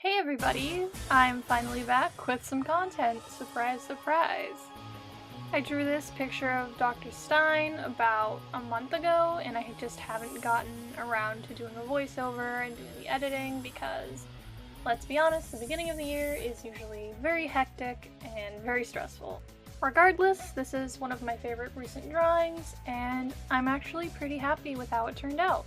Hey everybody! I'm finally back with some content. Surprise, surprise! I drew this picture of Dr. Stein about a month ago, and I just haven't gotten around to doing a voiceover and doing the editing because, let's be honest, the beginning of the year is usually very hectic and very stressful. Regardless, this is one of my favorite recent drawings, and I'm actually pretty happy with how it turned out.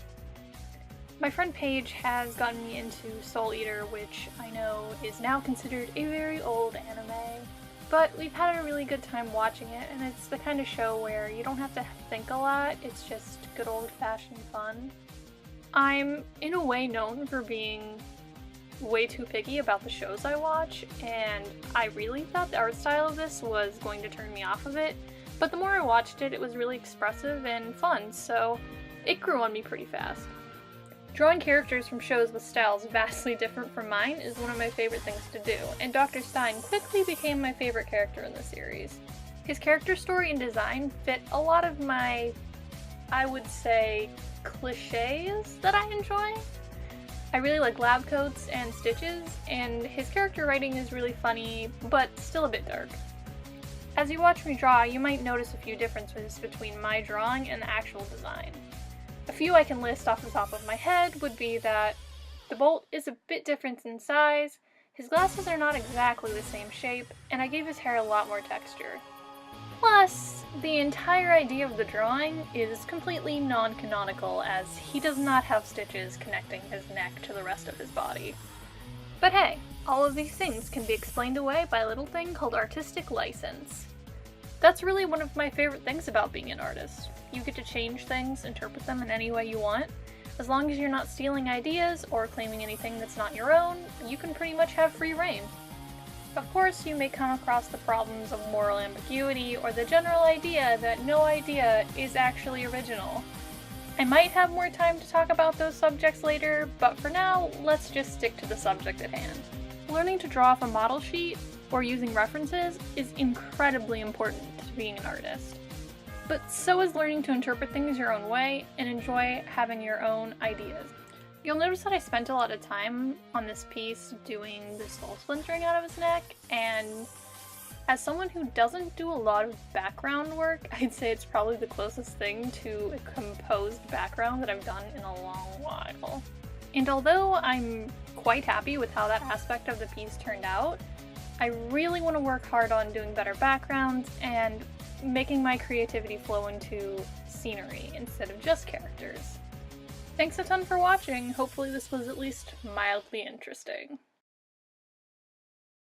My friend Paige has gotten me into Soul Eater, which I know is now considered a very old anime, but we've had a really good time watching it, and it's the kind of show where you don't have to think a lot, it's just good old-fashioned fun. I'm in a way known for being way too picky about the shows I watch, and I really thought the art style of this was going to turn me off of it, but the more I watched it, it was really expressive and fun, so it grew on me pretty fast. Drawing characters from shows with styles vastly different from mine is one of my favorite things to do, and Dr. Stein quickly became my favorite character in the series. His character story and design fit a lot of my, I would say, cliches that I enjoy. I really like lab coats and stitches, and his character writing is really funny, but still a bit dark. As you watch me draw, you might notice a few differences between my drawing and the actual design. A few I can list off the top of my head would be that the bolt is a bit different in size, his glasses are not exactly the same shape, and I gave his hair a lot more texture. Plus, the entire idea of the drawing is completely non-canonical as he does not have stitches connecting his neck to the rest of his body. But hey, all of these things can be explained away by a little thing called artistic license. That's really one of my favorite things about being an artist. You get to change things, interpret them in any way you want. As long as you're not stealing ideas or claiming anything that's not your own, you can pretty much have free reign. Of course, you may come across the problems of moral ambiguity or the general idea that no idea is actually original. I might have more time to talk about those subjects later, but for now, let's just stick to the subject at hand. Learning to draw off a model sheet or using references is incredibly important to being an artist. But so is learning to interpret things your own way and enjoy having your own ideas. You'll notice that I spent a lot of time on this piece doing the soul splintering out of his neck, and as someone who doesn't do a lot of background work, I'd say it's probably the closest thing to a composed background that I've done in a long while. And although I'm quite happy with how that aspect of the piece turned out, I really want to work hard on doing better backgrounds and making my creativity flow into scenery instead of just characters. Thanks a ton for watching, hopefully this was at least mildly interesting.